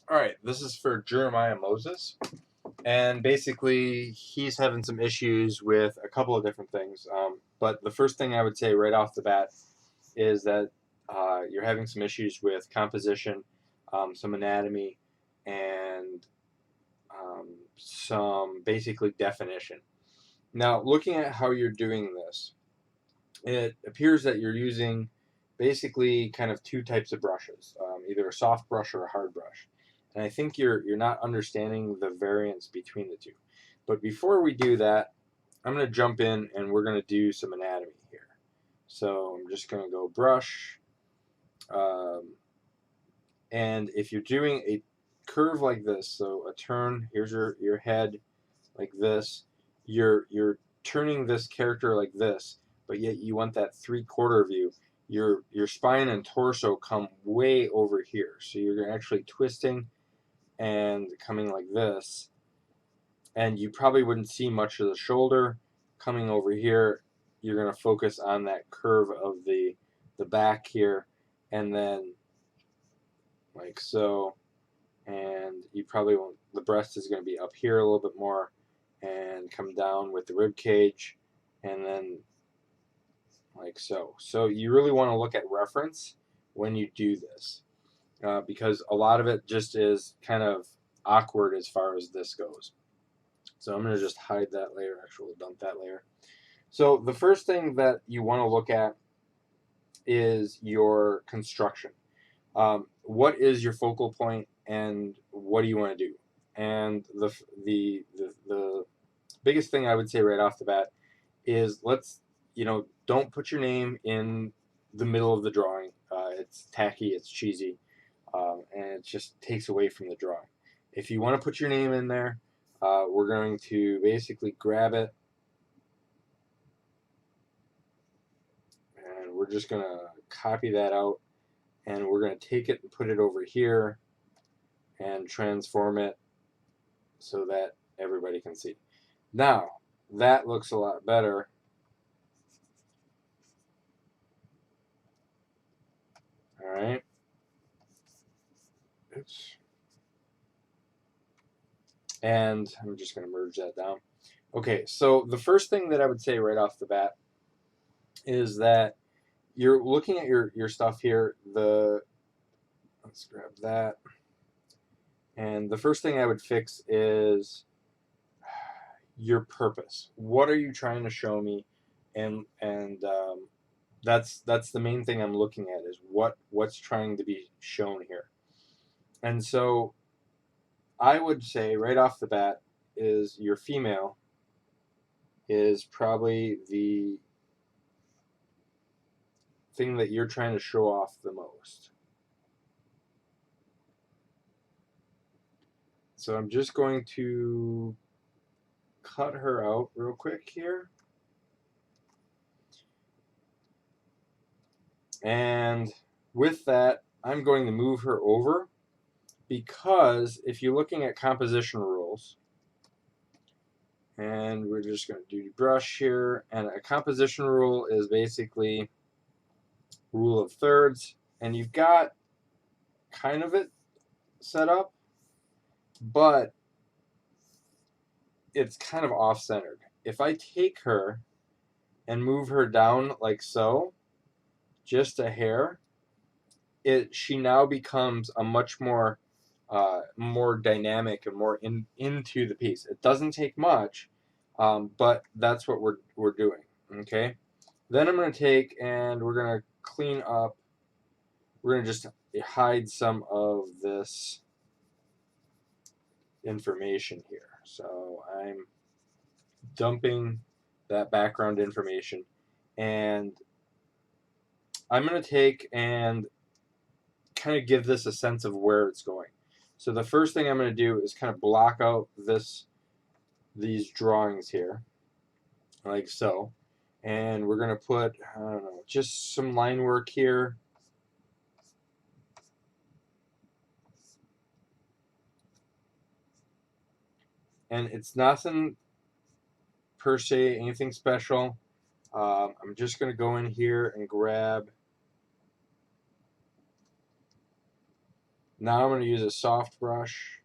All right, this is for Jeremiah Moses, and basically he's having some issues with a couple of different things. But the first thing I would say right off the bat is that you're having some issues with composition, some anatomy, and some basically definition. Now, looking at how you're doing this, it appears that you're using basically kind of two types of brushes, either a soft brush or a hard brush. And I think you're not understanding the variance between the two. But before we do that, I'm going to jump in and we're going to do some anatomy here. So I'm just going to go brush. And if you're doing a curve like this, so a turn, here's your head like this, you're turning this character like this, but yet you want that 3/4 view. Your spine and torso come way over here, so you're actually twisting and coming like this, and you probably wouldn't see much of the shoulder coming over here. You're going to focus on that curve of the back here, and then like so, and you probably won't. The breast is going to be up here a little bit more, and come down with the rib cage, and then like so. So you really want to look at reference when you do this, because a lot of it just is kind of awkward as far as this goes. So I'm going to just hide that layer. Actually, dump that layer. So the first thing that you want to look at is your construction. What is your focal point, and what do you want to do? And the biggest thing I would say right off the bat is don't put your name in the middle of the drawing. It's tacky, it's cheesy, and it just takes away from the drawing. If you want to put your name in there, we're going to basically grab it, and we're just going to copy that out, and we're going to take it and put it over here and transform it so that everybody can see. Now, that looks a lot better. All right. Oops. And I'm just going to merge that down. Okay, so the first thing that I would say right off the bat is that you're looking at your stuff here. Let's grab that. And the first thing I would fix is your purpose. What are you trying to show me? And that's the main thing I'm looking at is what's trying to be shown here. And so I would say right off the bat is your female is probably the thing that you're trying to show off the most. So I'm just going to cut her out real quick here. And with that, I'm going to move her over, because if you're looking at composition rules, and we're just going to do brush here, and a composition rule is basically rule of thirds, and you've got kind of it set up, but it's kind of off-centered. If I take her and move her down like so, just a hair, she now becomes a much more more dynamic and more into the piece. It doesn't take much, but that's what we're doing. Okay. Then I'm going to take and we're going to clean up. We're going to just hide some of this information here. So I'm dumping that background information, and I'm going to take and kind of give this a sense of where it's going. So the first thing I'm going to do is kind of block out these drawings here, like so. And we're going to put, I don't know, just some line work here. And it's nothing per se, anything special. I'm just going to go in here and grab Now I'm going to use a soft brush.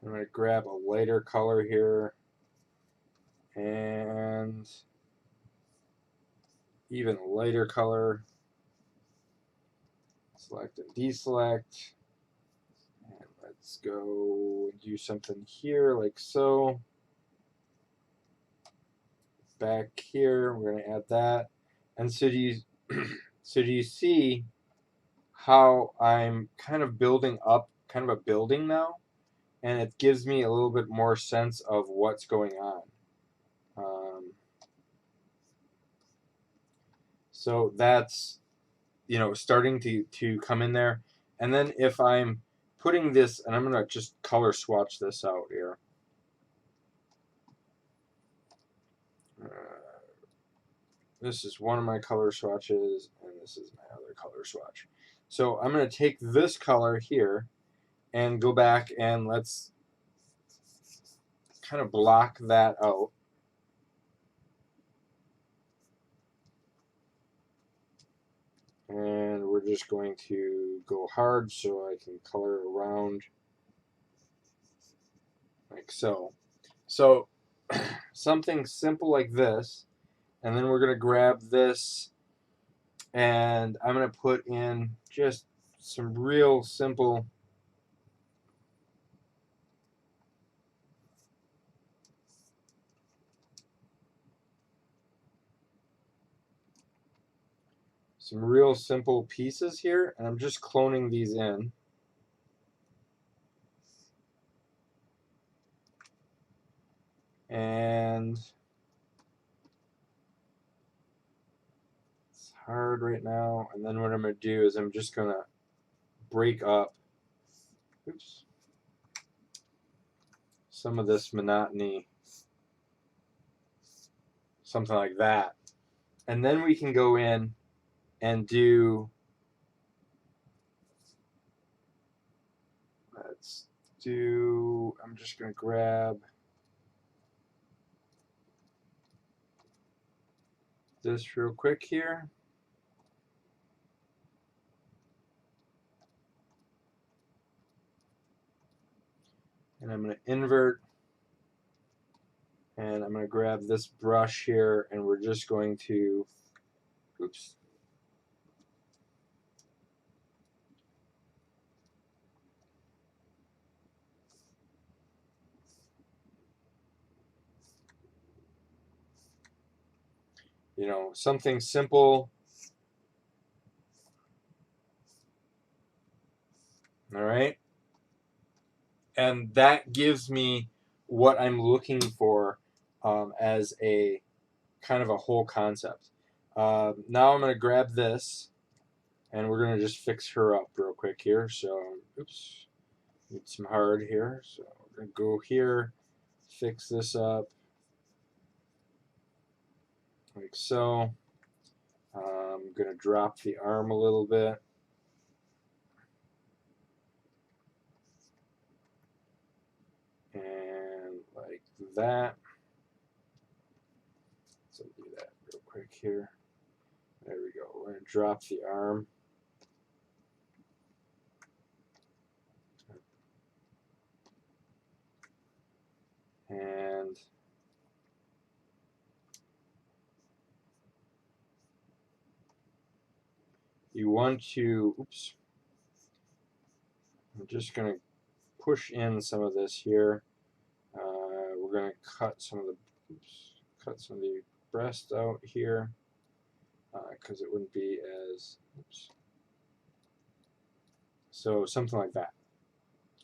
I'm going to grab a lighter color here and even a lighter color. Select and deselect. And let's go and do something here like so. Back here, we're going to add that. And so do you so do you see how I'm kind of building up kind of a building now? And it gives me a little bit more sense of what's going on. So that's, you know, starting to come in there. And then if I'm putting this, and I'm going to just color swatch this out here. This is one of my color swatches, and this is my other color swatch. So I'm going to take this color here and go back and let's kind of block that out. And we're just going to go hard so I can color around like so. So something simple like this, and then we're going to grab this and I'm going to put in just some real simple pieces here, and I'm just cloning these in. And it's hard right now. And then what I'm going to do is I'm just going to break up some of this monotony, something like that. And then we can go in and do, I'm just going to grab this real quick here. And I'm going to invert. And I'm going to grab this brush here, and we're just going to, you know, something simple. All right. And that gives me what I'm looking for as a kind of a whole concept. Now I'm going to grab this, and we're going to just fix her up real quick here. So, need some hard here. So we're going to go here, fix this up like so. I'm going to drop the arm a little bit. And like that. So do that real quick here. There we go. We're going to drop the arm. And you want to, I'm just going to push in some of this here. We're going to cut some of the breast out here because it wouldn't be as, so something like that.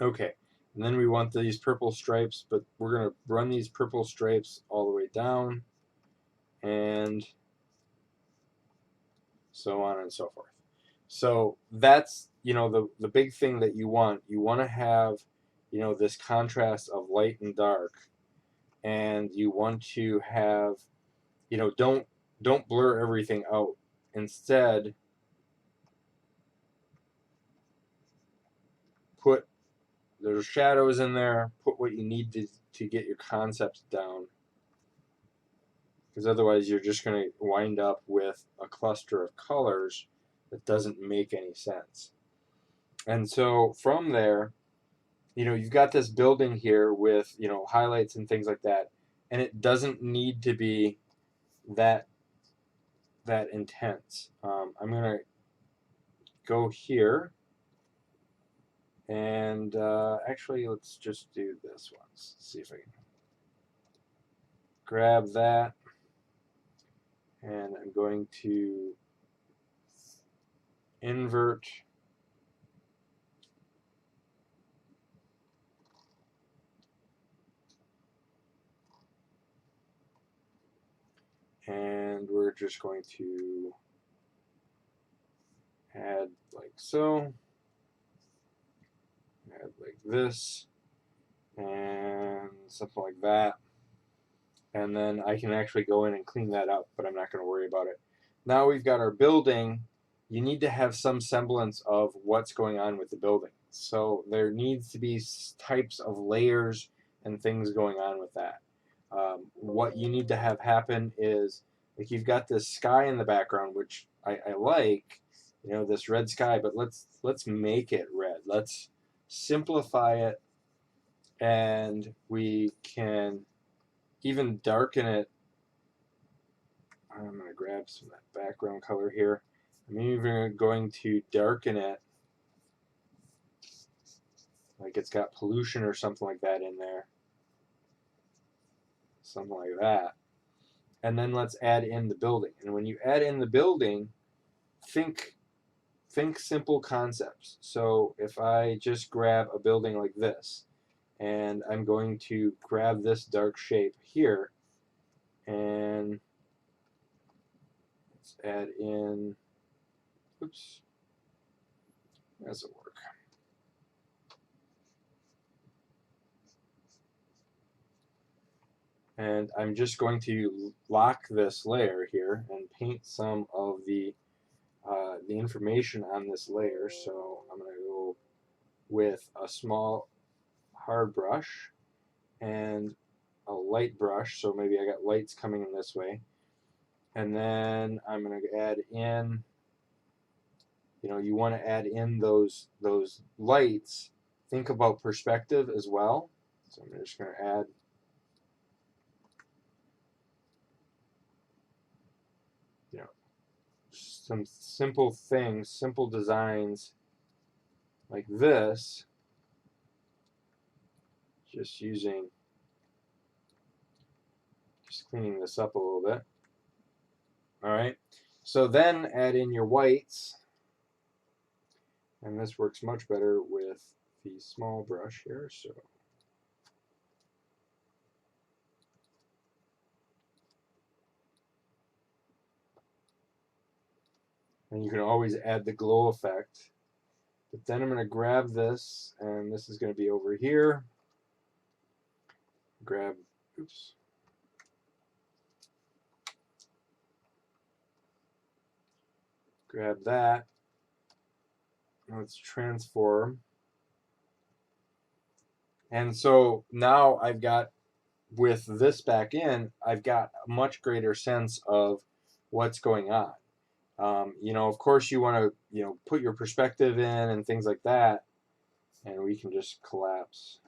Okay, and then we want these purple stripes, but we're going to run these purple stripes all the way down, and so on and so forth. So that's, you know, the big thing that you want to have, you know, this contrast of light and dark, and you want to have, you know, don't blur everything out. Instead, put there's shadows in there, put what you need to get your concept down, because otherwise you're just going to wind up with a cluster of colors that doesn't make any sense. And so from there, you've got this building here with, highlights and things like that, and it doesn't need to be that that intense. I'm gonna go here and actually let's just do this once. See if I can grab that, and I'm going to invert and we're just going to add like so, add like this, and something like that. And then I can actually go in and clean that up, but I'm not going to worry about it. Now we've got our building. You need to have some semblance of what's going on with the building. So there needs to be types of layers and things going on with that. What you need to have happen is, like, you've got this sky in the background, which I like, this red sky, but let's make it red. Let's simplify it, and we can even darken it. I'm going to grab some of that background color here. I'm even going to darken it like it's got pollution or something like that in there. Something like that. And then let's add in the building. And when you add in the building, think simple concepts. So if I just grab a building like this, and I'm going to grab this dark shape here, and let's add in, oops, that doesn't work. And I'm just going to lock this layer here and paint some of the information on this layer. So I'm going to go with a small hard brush and a light brush. So maybe I got lights coming in this way. And then I'm going to add in, you want to add in those lights. Think about perspective as well. So I'm just going to add some simple things, simple designs like this, just cleaning this up a little bit. All right, so then add in your whites, and this works much better with the small brush here. So and you can always add the glow effect. But then I'm going to grab this, and this is going to be over here. Grab, oops. Grab that. Let's transform. And so now I've got, with this back in, I've got a much greater sense of what's going on. Of course, you want to, put your perspective in and things like that, and we can just collapse.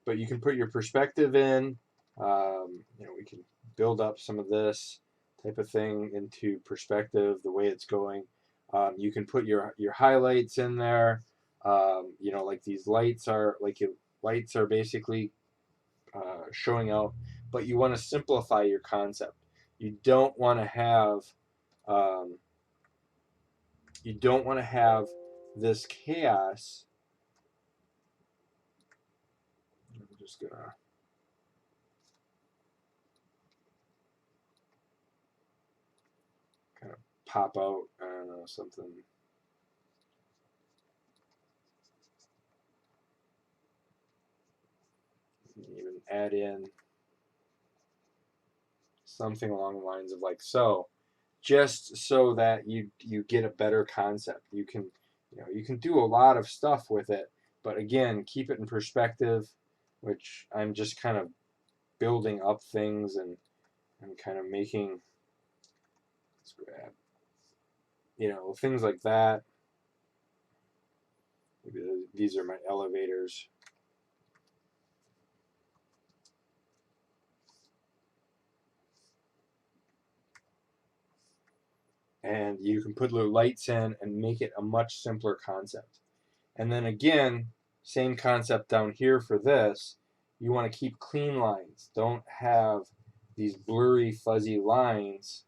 But you can put your perspective in. We can build up some of this type of thing into perspective, the way it's going. You can put your highlights in there. Like these lights are basically showing out, but you want to simplify your concept. You don't want to have um, this chaos. I'm just gonna kind of pop out, I don't know, something. Even add in something along the lines of like so, just so that you get a better concept. You can do a lot of stuff with it, but again, keep it in perspective, which I'm just kind of building up things and kind of making, let's grab, things like that. Maybe these are my elevators. And you can put little lights in and make it a much simpler concept. And then again, same concept down here for this. You want to keep clean lines. Don't have these blurry, fuzzy lines.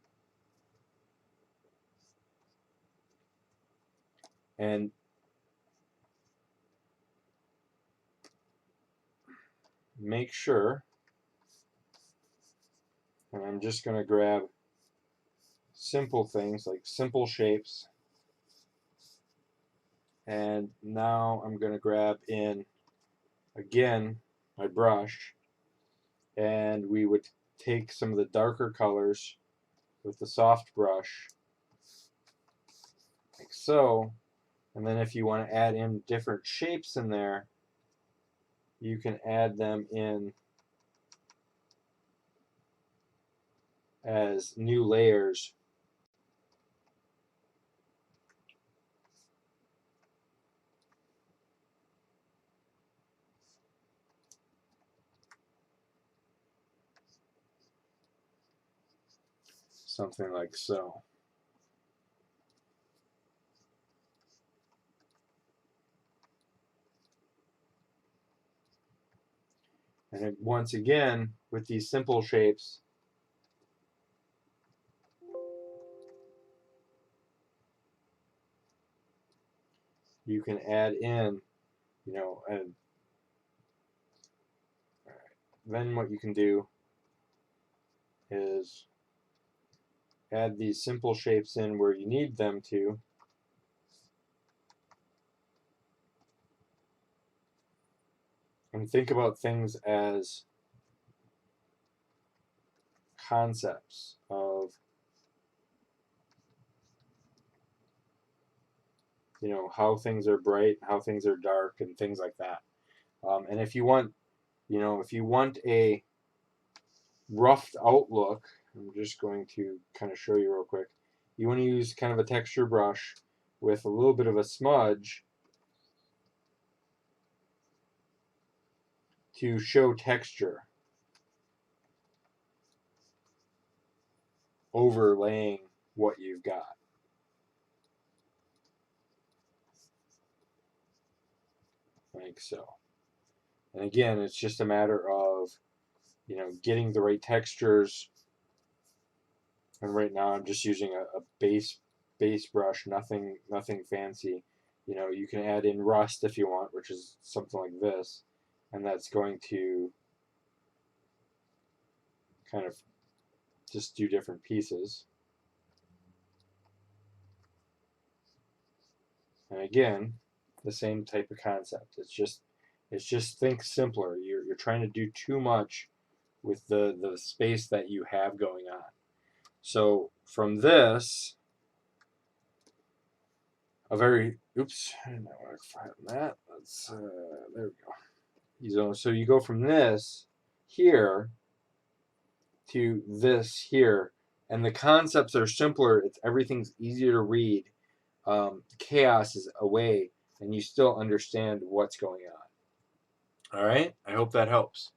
And make sure, and I'm just going to grab simple things like simple shapes. And now I'm going to grab in, again, my brush, and we would take some of the darker colors with the soft brush, like so. And then if you want to add in different shapes in there, you can add them in as new layers. Something like so. And once again, with these simple shapes, you can add in, and then what you can do is add these simple shapes in where you need them to. And think about things as concepts of, how things are bright, how things are dark, and things like that. And if you want, a roughed outlook, I'm just going to kind of show you real quick. You want to use kind of a texture brush with a little bit of a smudge to show texture, overlaying what you've got. Like so. And again, it's just a matter of, getting the right textures. And right now I'm just using a base brush, nothing fancy. You can add in rust if you want, which is something like this, and that's going to kind of just do different pieces. And again, the same type of concept. It's just think simpler. You're trying to do too much with the space that you have going on. So from this, oops, I didn't want to find that. There we go. So you go from this here to this here, and the concepts are simpler. Everything's easier to read. Chaos is away, and you still understand what's going on. All right, I hope that helps.